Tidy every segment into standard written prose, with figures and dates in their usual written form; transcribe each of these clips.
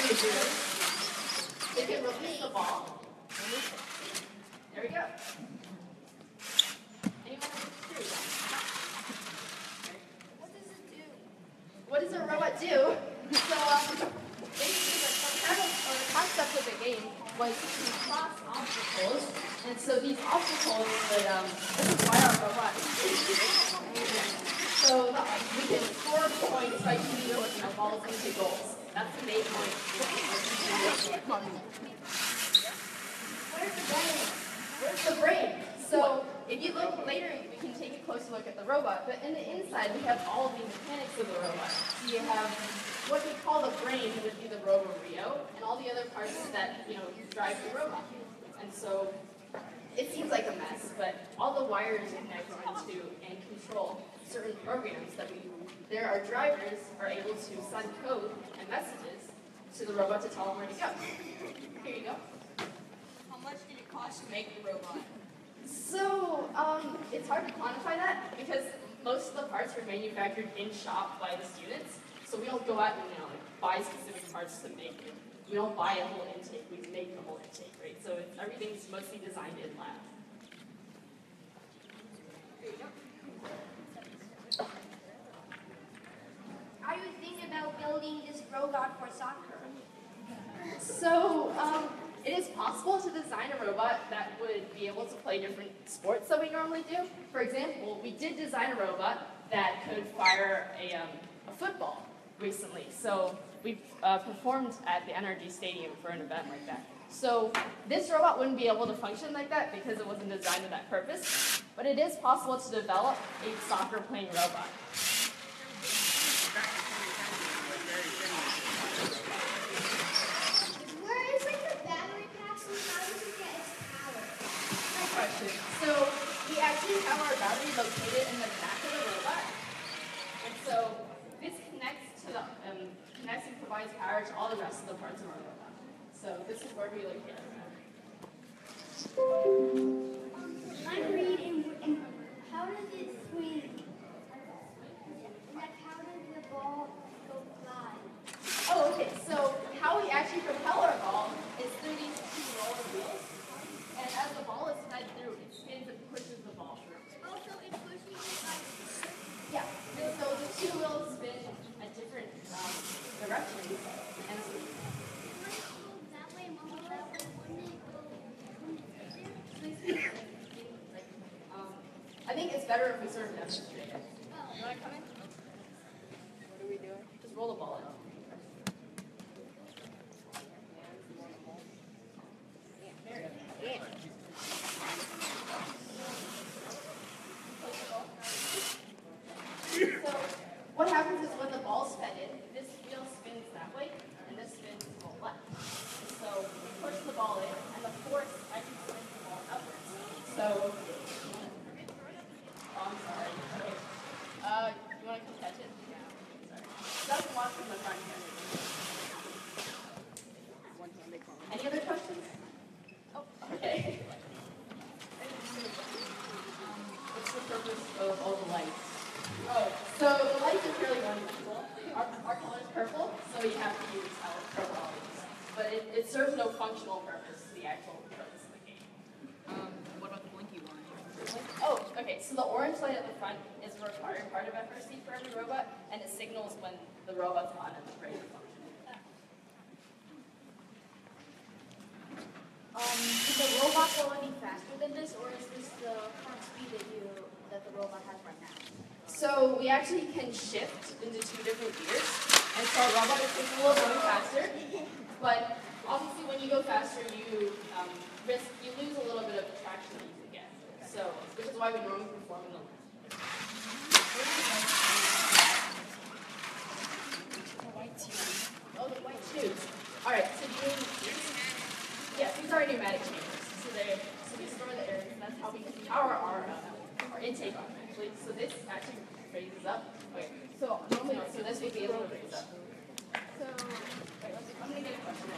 they do, they can release the ball. There we go. Anyone have a clue? What does it do? What does a robot do? So, basically, the concept of the game was to cross obstacles, and so these obstacles would, this is why our robot is so we can score points by shooting balls into goals. That's the main point. Where's the brain? Where's the brain? So if you look later, we can take a closer look at the robot. But in the inside, we have all the mechanics of the robot. So you have what we call the brain, would be the robo-rio, and all the other parts that drive the robot. And so it seems like a mess, but all the wires connect into and control certain programs that our drivers are able to send code and messages to the robot to tell them where to go. Here you go. How much did it cost to make the robot? So, it's hard to quantify that because most of the parts are manufactured in shop by the students. So we don't go out and buy specific parts to make it. We don't buy a whole intake, we make the whole intake, right? So everything's mostly designed in lab. Here you go. Are you thinking about building this robot for soccer? So, it is possible to design a robot that would be able to play different sports that we normally do. For example, we did design a robot that could fire a football recently. So we performed at the NRG Stadium for an event like that. So this robot wouldn't be able to function like that because it wasn't designed for that purpose. But it is possible to develop a soccer playing robot. So we actually have our battery located in the back of the robot, and so this connects to connects and provides power to all the rest of the parts of our robot. So this is where we locate it. I'm reading, and how does it swing? Like how does the ball go fly? Oh, okay. So how we actually propel our ball is through these two roller wheels, and as the ball is fed through, it spins and pushes the ball through. Also, it pushes it like. Yeah. And so the two wheels spin at different directions, and so That way, Mama, that way, wouldn't it go? I think it's better if we sort of demonstrate it. You want to come in? What are we doing? Just roll the ball in. So what happens is when the ball's fed in, this wheel spins that way, and this spins to the left. So we push the ball in, and the force actually spins the ball upwards. So, I'm sorry. Okay. You want to come catch it? Yeah. Sorry. Doesn't watch from the front here. Any other questions? Oh, okay. What's the purpose of all the lights? Oh, so the lights are fairly wonderful. Our color is purple, so we have to use purple always. But it serves no functional purpose, the actual purpose of the game. What about the blinky one? Oh, okay, so the orange light at the front is a required part of FRC for every robot, and it signals when the robot's on and ready to function. Is the robot go any faster than this, or is this the current speed that the robot has right now? So we actually can shift into two different gears, and so our robot is capable of going faster, but obviously when you go faster, you lose a little bit of traction that you can get. So, which is why we normally perform in the white tubes. Oh, the white tubes. All right, so yes, these are pneumatic chambers. So we store the air, and that's how we can power our intake on actually. So this actually raises up. Okay. So normally, so this would be able to raise up. So wait, I'm gonna get a question.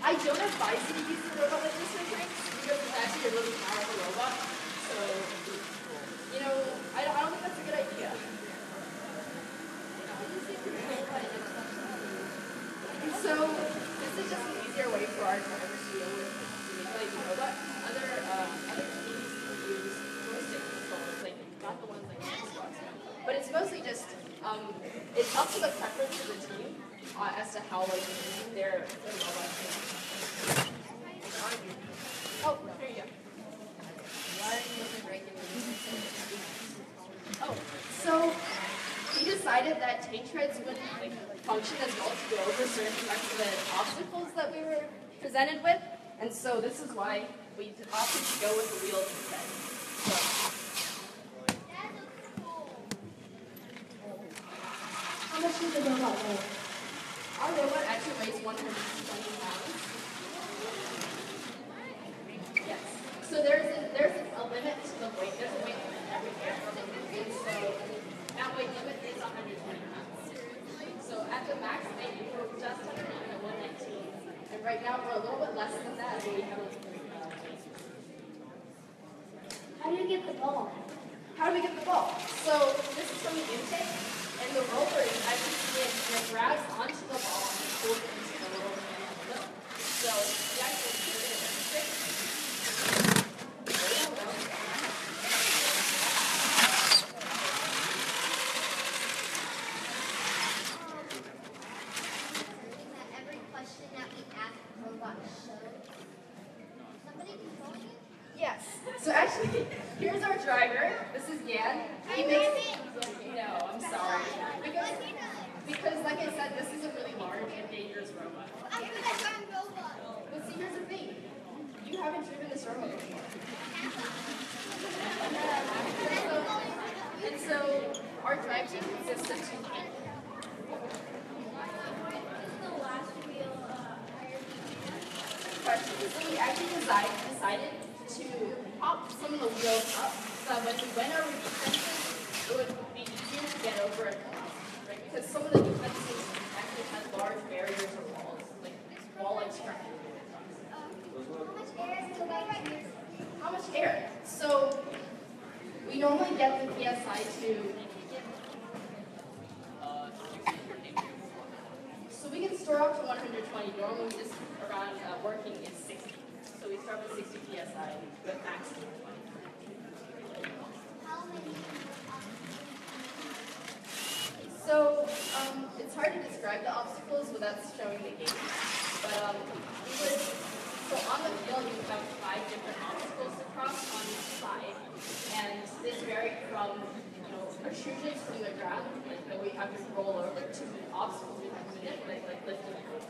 I don't advise you to use the robot like this, because it's actually a really powerful robot. So it's mostly just, it's up to the preference of the team as to how like their robot is. Oh, here you go. Oh, so he decided that tank treads wouldn't like function as well to go over certain parts of the obstacles that we were presented with, and so this is why we opted to go with the wheels instead. How much does the robot weigh? Our robot actually weighs 120 pounds. Yes. So there's a limit to the weight. There's a weight limit every year. And so that weight limit is 120 pounds. So at the max weight, we're just under 119. And right now we're a little bit less than that, but we have a How do you get the ball? How do we get the ball? So this is from the intake, and the roller, as you see it, grabs onto the ball and pulls it into the little middle. So you actually put it in a stick. Every question that we ask the robot shows. Somebody controlling it? Yes. So actually, here's our driver. This is Yan. He makes. No, I'm sorry. Because, like I said, this is a really large and dangerous robot. I'm good at driving robot. But see, here's the thing. You haven't driven this robot before. And so, our drive team consists of 2 people. Question. So we actually decided to pop some of the wheels up so that when we went over defenses, it would be easier to get over it, right? Because some of the defenses actually have large barriers or walls, like wall-like structures. How much air? So we normally get the PSI to. So we can store up to 120. Normally, just around working is 60. So we start with 60 PSI with maximum 20. So it's hard to describe the obstacles without showing the game. But so on the field you have 5 different obstacles to cross on each side, and this vary from protrusions from the ground, like that we have to roll over, to obstacles we have to hit, like lifting a rope.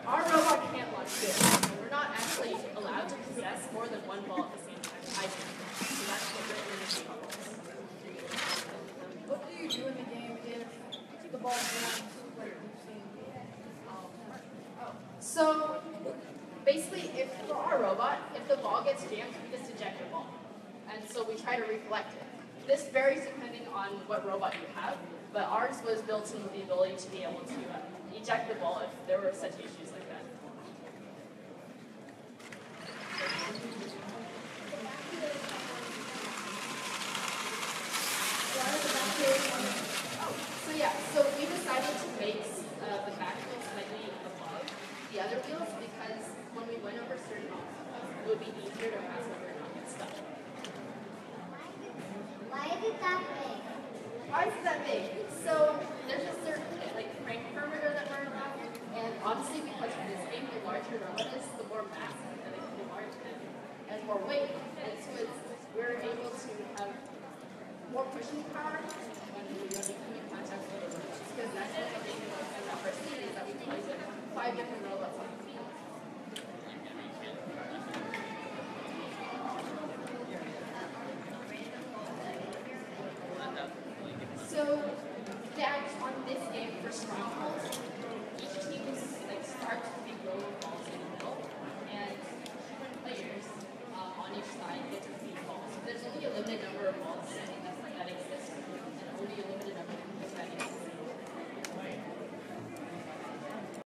Our robot can't launch this. We're not actually allowed to possess more than one ball at the same time. I can. So that's what we're in the game. What do you do in the game if the ball jams like we've seen? So basically, if for our robot, if the ball gets jammed, we just eject the ball. And so we try to reflect it. This varies depending on what robot you have, but ours was built in with the ability to be able to eject the ball if there were such issues like that. So yeah, so we decided to make the back wheel slightly above the other wheels because when we went over certain obstacles, it would be easier to pass over and not get stuck. Why is it that big? Why is it that big? So there's a certain crank parameter that we're around, and honestly, because for this game, the larger the robot is, the more mass that it can be large and more weight, and so we're able to have more pushing power when we come in contact with the robots. Because that's one of the things about our scene is that we play with 5 different robots on the field. So, on this game for strong